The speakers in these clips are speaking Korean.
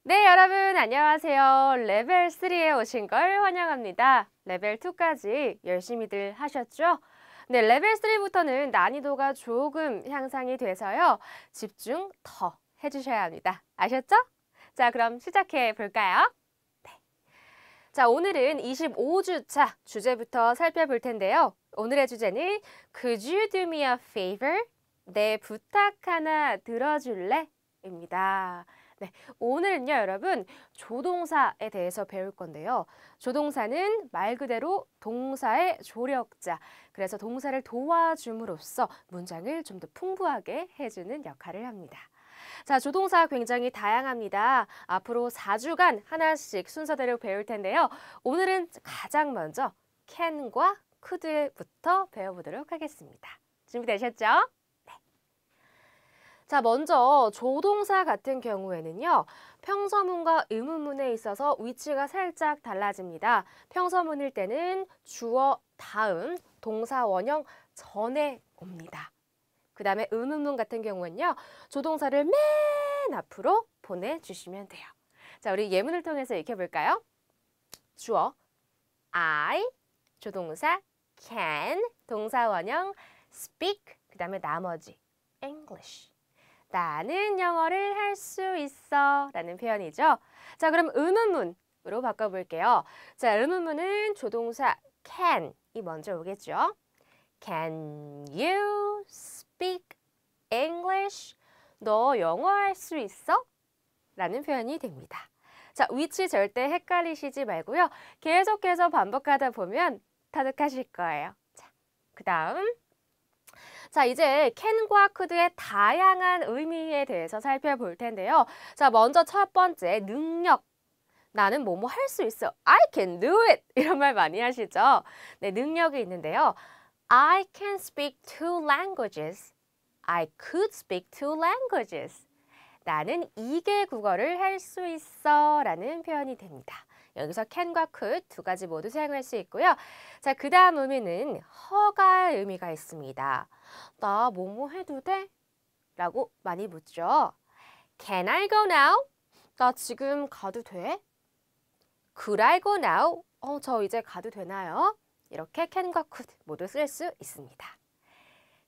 네, 여러분 안녕하세요. 레벨 3에 오신 걸 환영합니다. 레벨 2까지 열심히들 하셨죠? 네, 레벨 3부터는 난이도가 조금 향상이 돼서요. 집중 더 해주셔야 합니다. 아셨죠? 자, 그럼 시작해 볼까요? 네. 자, 오늘은 25주차 주제부터 살펴볼 텐데요. 오늘의 주제는 Could you do me a favor? 내 부탁 하나 들어줄래? 입니다. 네, 오늘은요, 여러분, 조동사에 대해서 배울 건데요. 조동사는 말 그대로 동사의 조력자. 그래서 동사를 도와줌으로써 문장을 좀 더 풍부하게 해주는 역할을 합니다. 자, 조동사 굉장히 다양합니다. 앞으로 4주간 하나씩 순서대로 배울 텐데요. 오늘은 가장 먼저 can과 could부터 배워보도록 하겠습니다. 준비되셨죠? 자, 먼저 조동사 같은 경우에는요. 평서문과 의문문에 있어서 위치가 살짝 달라집니다. 평서문일 때는 주어 다음 동사 원형 전에 옵니다. 그 다음에 의문문 같은 경우는요. 조동사를 맨 앞으로 보내주시면 돼요. 자, 우리 예문을 통해서 익혀볼까요? 주어 I, 조동사 can, 동사 원형 speak, 그 다음에 나머지 English. 나는 영어를 할 수 있어 라는 표현이죠. 자, 그럼 의문문으로 바꿔볼게요. 자, 의문문은 조동사 can이 먼저 오겠죠. Can you speak English? 너 영어 할 수 있어? 라는 표현이 됩니다. 자, 위치 절대 헷갈리시지 말고요. 계속해서 반복하다 보면 터득하실 거예요. 자, 그 다음. 자, 이제 can과 could의 다양한 의미에 대해서 살펴볼 텐데요. 자, 먼저 첫 번째, 능력. 나는 뭐뭐 할 수 있어. I can do it. 이런 말 많이 하시죠? 네, 능력이 있는데요. I can speak 2 languages. I could speak 2 languages. 나는 2개 국어를 할 수 있어 라는 표현이 됩니다. 여기서 can과 could 두 가지 모두 사용할 수 있고요. 자, 그 다음 의미는 허가의 의미가 있습니다. 나 뭐뭐 해도 돼? 라고 많이 묻죠. Can I go now? 나 지금 가도 돼? Could I go now? 저 이제 가도 되나요? 이렇게 can과 could 모두 쓸 수 있습니다.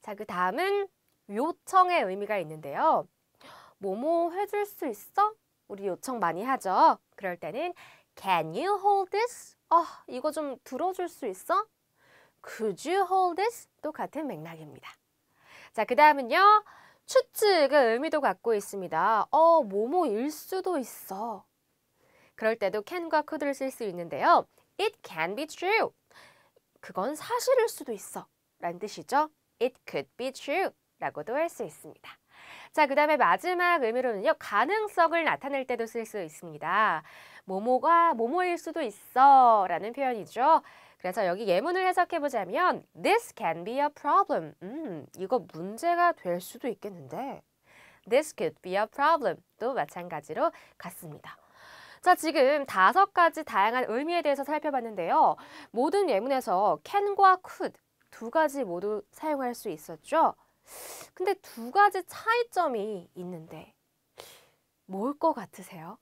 자, 그 다음은 요청의 의미가 있는데요. 뭐뭐 해줄 수 있어? 우리 요청 많이 하죠. 그럴 때는 Can you hold this? 이거 좀 들어줄 수 있어? Could you hold this? 또 같은 맥락입니다. 자, 그 다음은요. 추측의 의미도 갖고 있습니다. 뭐뭐일 수도 있어. 그럴 때도 can과 could를 쓸 수 있는데요. It can be true. 그건 사실일 수도 있어. 라는 뜻이죠. It could be true. 라고도 할 수 있습니다. 자, 그 다음에 마지막 의미로는요. 가능성을 나타낼 때도 쓸 수 있습니다. 뭐뭐가 뭐뭐일 수도 있어 라는 표현이죠. 그래서 여기 예문을 해석해보자면 This can be a problem. 이거 문제가 될 수도 있겠는데 This could be a problem. 또 마찬가지로 같습니다. 자, 지금 5가지 다양한 의미에 대해서 살펴봤는데요. 모든 예문에서 can과 could 두 가지 모두 사용할 수 있었죠. 근데 2가지 차이점이 있는데 뭘 것 같으세요?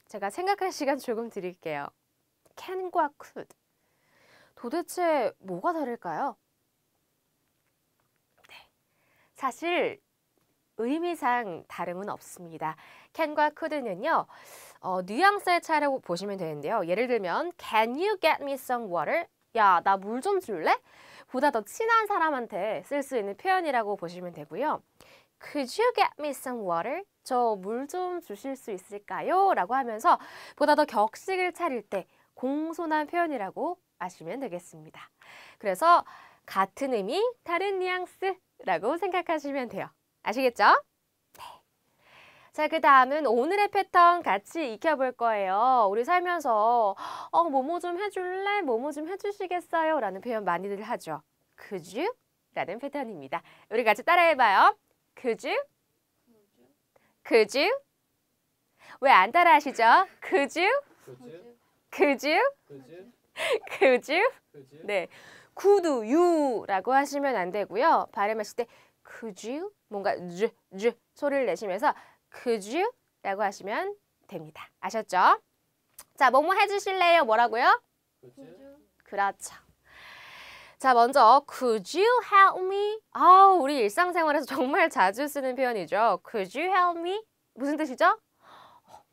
제가 생각할 시간 조금 드릴게요. can과 could. 도대체 뭐가 다를까요? 네. 사실 의미상 다름은 없습니다. can과 could는요. 뉘앙스의 차이라고 보시면 되는데요. 예를 들면 Can you get me some water? 야, 나 물 좀 줄래? 보다 더 친한 사람한테 쓸 수 있는 표현이라고 보시면 되고요. Could you get me some water? 저 물 좀 주실 수 있을까요? 라고 하면서 보다 더 격식을 차릴 때 공손한 표현이라고 아시면 되겠습니다. 그래서 같은 의미, 다른 뉘앙스라고 생각하시면 돼요. 아시겠죠? 네. 자, 그 다음은 오늘의 패턴 같이 익혀볼 거예요. 우리 살면서 뭐뭐 좀 해줄래? 뭐뭐 좀 해주시겠어요? 라는 표현 많이들 하죠. Could you? 라는 패턴입니다. 우리 같이 따라해봐요. Could you? Could you? 왜 안 따라하시죠? Could you? Could you? Could you? 네, could you라고 하시면 안 되고요. 발음하실 때 could you? 뭔가 즈 소리를 내시면서 could you? 라고 하시면 됩니다. 아셨죠? 자, 뭐뭐 해주실래요? 뭐라고요? 그렇죠. 자, 먼저 could you help me? 우리 일상생활에서 정말 자주 쓰는 표현이죠. Could you help me? 무슨 뜻이죠?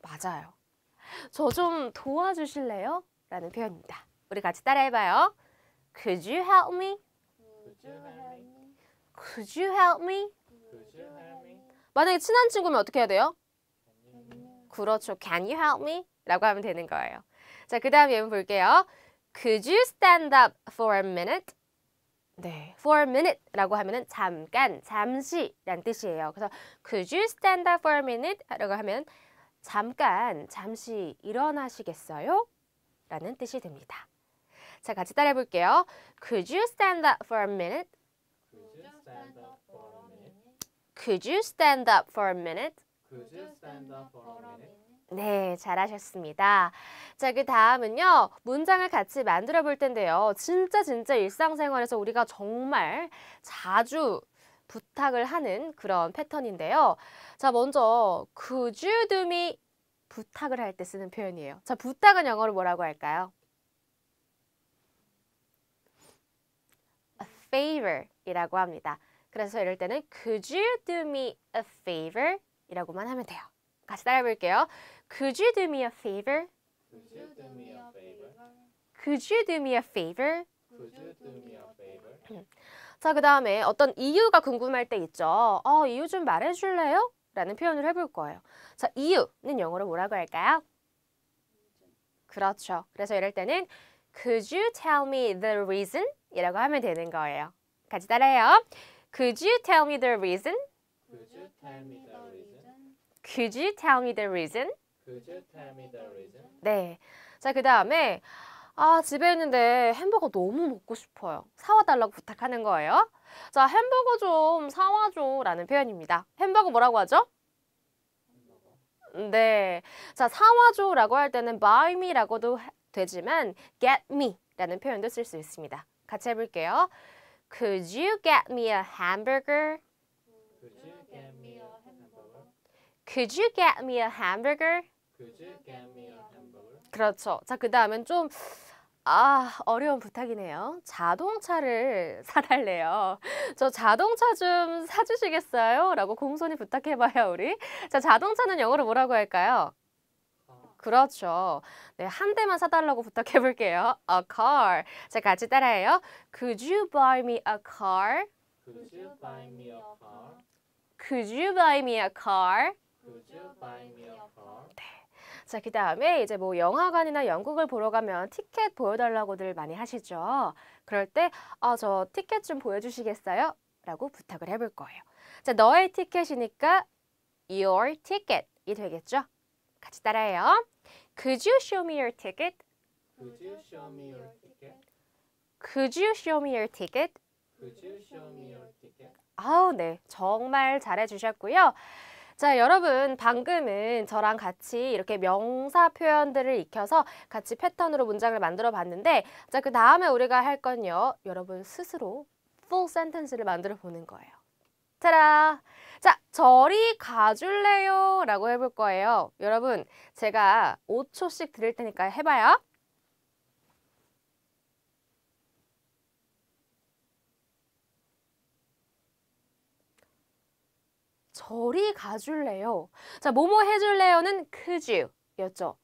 맞아요. 저 좀 도와주실래요? 라는 표현입니다. 우리 같이 따라해봐요. Could you help me? Could you help me? 만약에 친한 친구면 어떻게 해야 돼요? 그렇죠. Can you help me? 라고 하면 되는 거예요. 자, 그 다음 예문 볼게요. Could you stand up for a minute? 네, for a minute 라고 하면은 잠깐, 잠시 라는 뜻이에요. 그래서 Could you stand up for a minute? 라고 하면 잠깐, 잠시 일어나시겠어요? 라는 뜻이 됩니다. 자, 같이 따라해 볼게요. Could you stand up for a minute? Could you stand up for a minute? 네, 잘하셨습니다. 자, 그 다음은요. 문장을 같이 만들어 볼 텐데요. 진짜 일상생활에서 우리가 정말 자주 부탁을 하는 그런 패턴인데요. 자, 먼저 Could you do me? 부탁을 할 때 쓰는 표현이에요. 자, 부탁은 영어로 뭐라고 할까요? A favor 이라고 합니다. 그래서 이럴 때는 Could you do me a favor? 이라고만 하면 돼요. 같이 따라해 볼게요. Could you do me a favor? Could you do me a favor? 자, 그 다음에 어떤 이유가 궁금할 때 있죠. 이유 좀 말해줄래요? 라는 표현을 해볼 거예요. 자, 이유는 영어로 뭐라고 할까요? 그렇죠. 그래서 이럴 때는 Could you tell me the reason? 이라고 하면 되는 거예요. 같이 따라해요. Could you tell me the reason? Could you tell me the reason? 네. 자, 그 다음에 집에 있는데 햄버거 너무 먹고 싶어요. 사와 달라고 부탁하는 거예요. 자, 햄버거 좀 사와줘 라는 표현입니다. 햄버거 뭐라고 하죠? 네. 자, 사와줘 라고 할 때는 buy me 라고도 되지만 get me 라는 표현도 쓸 수 있습니다. 같이 해볼게요. Could you get me a hamburger? Could you get me a hamburger? 그렇죠. 자, 그 다음은 좀 어려운 부탁이네요. 자동차를 사달래요. 저 자동차 좀 사주시겠어요? 라고 공손히 부탁해봐요, 우리. 자, 자동차는 영어로 뭐라고 할까요? 그렇죠. 네, 한 대만 사달라고 부탁해볼게요. A car. 자, 같이 따라해요. Could you buy me a car? Could you buy me a car? 네. 자, 그 다음에 이제 뭐 영화관이나 연극을 보러 가면 티켓 보여달라고들 많이 하시죠. 그럴 때, 저 티켓 좀 보여주시겠어요? 라고 부탁을 해볼 거예요. 자, 너의 티켓이니까 your ticket 이 되겠죠? 같이 따라해요. Could you show me your ticket? Could you show me your ticket? 네. 정말 잘해주셨고요. 자, 여러분 방금은 저랑 같이 이렇게 명사 표현들을 익혀서 같이 패턴으로 문장을 만들어 봤는데 자, 그 다음에 우리가 할 건요. 여러분 스스로 full sentence를 만들어 보는 거예요. 타라! 자, 저리 가줄래요? 라고 해볼 거예요. 여러분, 제가 5초씩 드릴 테니까 해봐요. 저리 가줄래요? 자, 뭐뭐 해줄래요는 could you 였죠.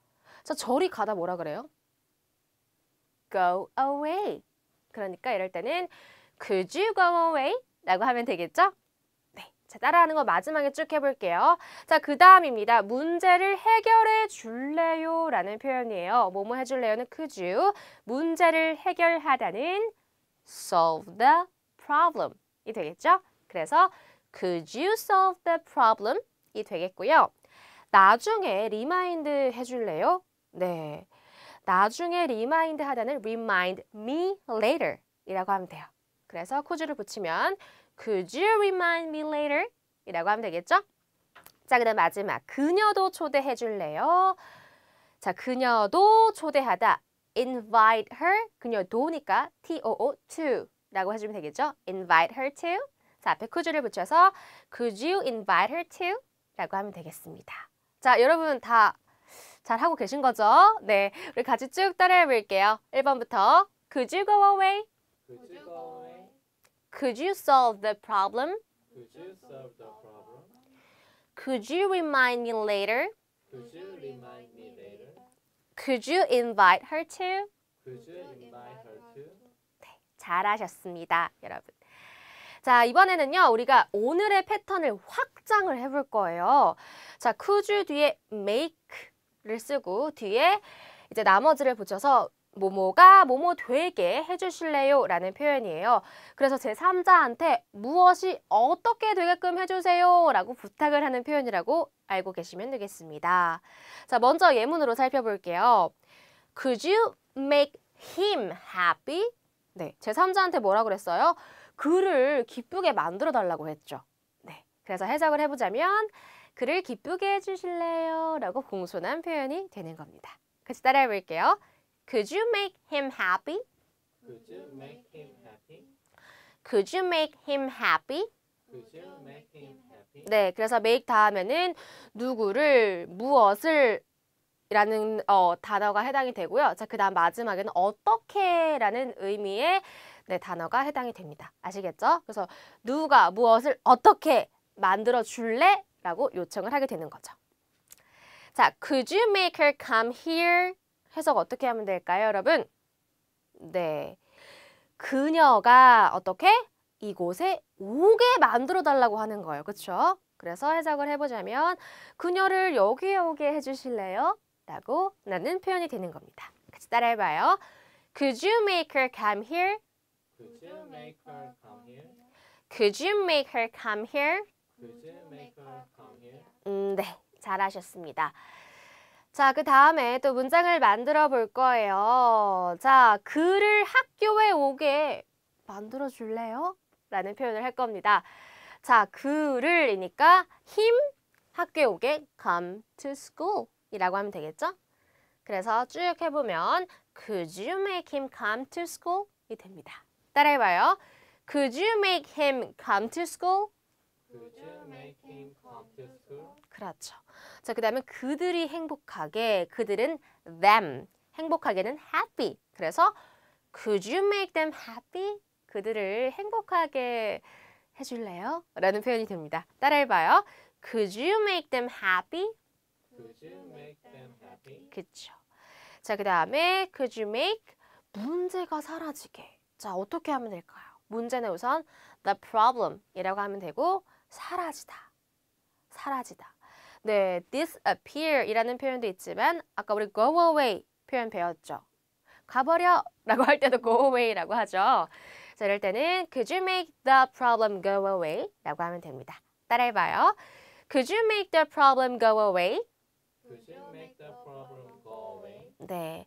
자, 저리 가다 뭐라 그래요? go away. 그러니까 이럴 때는 could you go away? 라고 하면 되겠죠? 네. 자, 따라하는 거 마지막에 쭉 해볼게요. 자, 그 다음입니다. 문제를 해결해 줄래요? 라는 표현이에요. 뭐뭐 해줄래요는 could you. 문제를 해결하다는 solve the problem 이 되겠죠? 그래서 Could you solve the problem? 이 되겠고요. 나중에 리마인드 해줄래요? 네. 나중에 리마인드 하다는 remind me later 이라고 하면 돼요. 그래서 could를 붙이면 Could you remind me later? 이라고 하면 되겠죠? 자, 그 다음 마지막. 그녀도 초대해줄래요? 자, 그녀도 초대하다. Invite her. 그녀도니까 to 라고 해주면 되겠죠? Invite her to. 자, 앞에 could를 붙여서 Could you invite her to? 라고 하면 되겠습니다. 자, 여러분 다 잘 하고 계신 거죠? 네, 우리 같이 쭉 따라해 볼게요. 1번부터 Could you go away? Could you go away? Could you solve the problem? Could you solve the problem? Could you remind me later? Could you remind me later? Could you invite her to? Could you invite her to? 잘하셨습니다, 여러분. 자, 이번에는요, 우리가 오늘의 패턴을 확장을 해볼 거예요. 자, could you 뒤에 make를 쓰고 뒤에 이제 나머지를 붙여서 뭐뭐가 뭐뭐 되게 해주실래요? 라는 표현이에요. 그래서 제3자한테 무엇이 어떻게 되게끔 해주세요? 라고 부탁을 하는 표현이라고 알고 계시면 되겠습니다. 자, 먼저 예문으로 살펴볼게요. Could you make him happy? 네, 제3자한테 뭐라 그랬어요? 그를 기쁘게 만들어 달라고 했죠. 네, 그래서 해석을 해보자면 그를 기쁘게 해주실래요? 라고 공손한 표현이 되는 겁니다. 같이 따라해 볼게요. Could you make him happy? Could you make him happy? Could you make him happy? Could you make him happy? 네, 그래서 make 다음에는 누구를, 무엇을 라는 단어가 해당이 되고요. 자, 그 다음 마지막에는 어떻게 라는 의미의 네, 단어가 해당이 됩니다. 아시겠죠? 그래서 누가 무엇을 어떻게 만들어 줄래? 라고 요청을 하게 되는 거죠. 자, could you make her come here? 해석 어떻게 하면 될까요, 여러분? 네, 그녀가 어떻게? 이곳에 오게 만들어 달라고 하는 거예요. 그렇죠? 그래서 해석을 해보자면 그녀를 여기에 오게 해주실래요? 라고 라는 표현이 되는 겁니다. 같이 따라해봐요. Could you make her come here? Could you make her come here? Could you make her come here? Could you make her come here? 네, 잘하셨습니다. 자, 그 다음에 또 문장을 만들어 볼 거예요. 자, 그를 학교에 오게 만들어 줄래요? 라는 표현을 할 겁니다. 자, 그를이니까 him, 학교에 오게 come to school 이라고 하면 되겠죠? 그래서 쭉 해보면 Could you make him come to school? 이 됩니다. 따라해봐요. Could you make him come to school? Could you make him come to school? 그렇죠. 자, 그 다음에 그들이 행복하게, 그들은 them, 행복하게는 happy. 그래서 Could you make them happy? 그들을 행복하게 해줄래요? 라는 표현이 됩니다. 따라해봐요. Could you make them happy? Could you make them happy? 그쵸. 자, 그 다음에 could you make 문제가 사라지게. 자, 어떻게 하면 될까요? 문제는 우선 the problem 이라고 하면 되고 사라지다. 사라지다. 네, disappear 이라는 표현도 있지만 아까 우리 go away 표현 배웠죠? 가버려 라고 할 때도 go away 라고 하죠. 자, 이럴 때는 could you make the problem go away 라고 하면 됩니다. 따라해봐요. Could you make the problem go away? Could you make the problem go away? 네.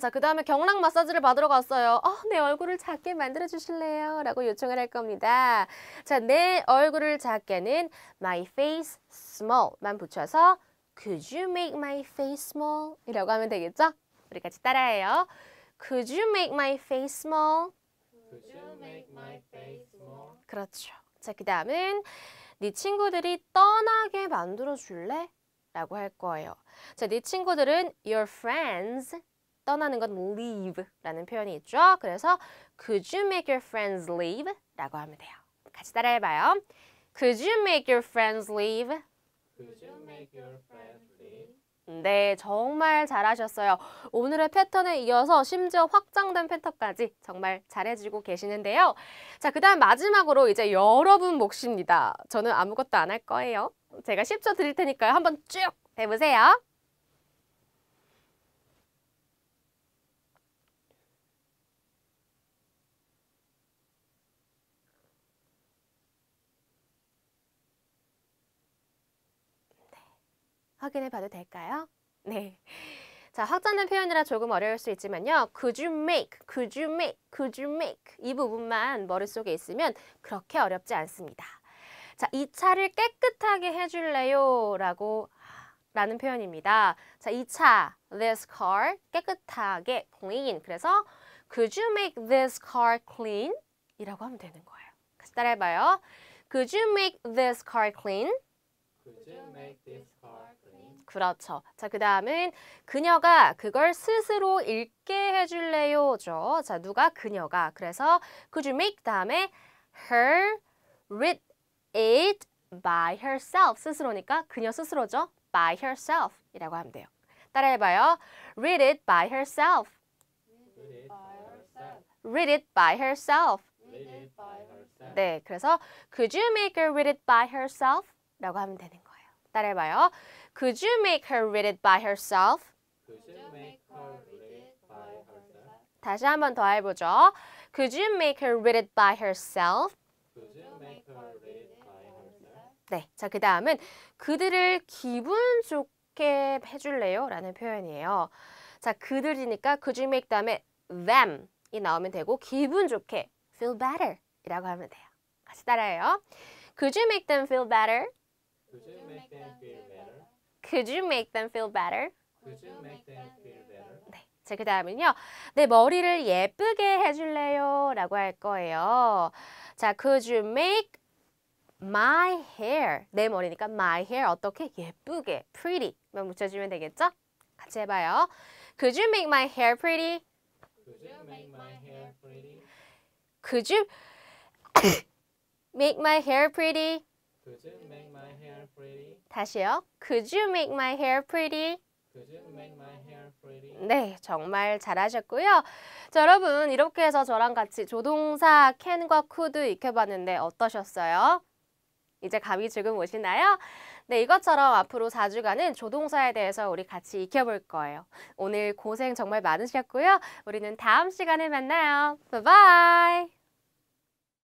자, 그 다음에 경락 마사지를 받으러 갔어요. 내 얼굴을 작게 만들어 주실래요? 라고 요청을 할 겁니다. 자, 내 얼굴을 작게는 my face small만 붙여서 Could you make my face small? 이라고 하면 되겠죠? 우리 같이 따라해요. Could you make my face small? Could you make my face small? 그렇죠. 자, 그 다음은 네 친구들이 떠나게 만들어 줄래? 라고 할 거예요. 자, 네 친구들은 your friends, 떠나는 건 leave 라는 표현이 있죠. 그래서 could you make your friends leave? 라고 하면 돼요. 같이 따라해봐요. Could you make your friends leave? Could you make your friends leave? 네, 정말 잘하셨어요. 오늘의 패턴에 이어서 심지어 확장된 패턴까지 정말 잘해주고 계시는데요. 자, 그 다음 마지막으로 이제 여러분 몫입니다. 저는 아무것도 안 할 거예요. 제가 10초 드릴 테니까요. 한번 쭉 해보세요. 확인해 봐도 될까요? 네. 자, 확장된 표현이라 조금 어려울 수 있지만요. Could you make, could you make, could you make 이 부분만 머릿속에 있으면 그렇게 어렵지 않습니다. 자, 이 차를 깨끗하게 해줄래요? 라는 표현입니다. 자, 이 차, this car, 깨끗하게, clean. 그래서 Could you make this car clean? 이라고 하면 되는 거예요. 같이 따라해봐요. Could you make this car clean? Could you make this car clean? 그렇죠. 자, 그 다음은 그녀가 그걸 스스로 읽게 해줄래요?죠. 자, 누가? 그녀가. 그래서 could you make 다음에 her read it by herself. 스스로니까 그녀 스스로죠. by herself 이라고 하면 돼요. 따라해봐요. read it by herself. Read it by herself. read it by herself. Read it by herself. 네, 그래서 could you make her read it by herself? 라고 하면 되는 거예요. 따라해봐요. Could you make her read it by herself? Could you make her read it by herself? 다시 한 번 더 해보죠. Could you make her read it by herself? Could you make her read it by herself? 네, 자, 그 다음은 그들을 기분 좋게 해줄래요? 라는 표현이에요. 자, 그들이니까 could you make 다음에 them 이 나오면 되고 기분 좋게 feel better 이라고 하면 돼요. 같이 따라해요. Could you make them feel better? Could you make them feel better? Could you make them feel better? Could you make them feel better? 네, 자, 그 다음은요. 내 머리를 예쁘게 해줄래요? 라고 할 거예요. 자, could you make my hair. 내 머리니까 my hair 어떻게? 예쁘게, pretty만 붙여주면 되겠죠? 같이 해봐요. Could you make my hair pretty? Could you make my hair pretty? Could you make my hair pretty? Could you make my hair pretty? 다시요. Could you make my hair pretty? Could you make my hair pretty? 네, 정말 잘하셨고요. 자, 여러분 이렇게 해서 저랑 같이 조동사 can과 could 익혀봤는데 어떠셨어요? 이제 감이 조금 오시나요? 네, 이것처럼 앞으로 4주간은 조동사에 대해서 우리 같이 익혀볼 거예요. 오늘 고생 정말 많으셨고요. 우리는 다음 시간에 만나요. 바이바이!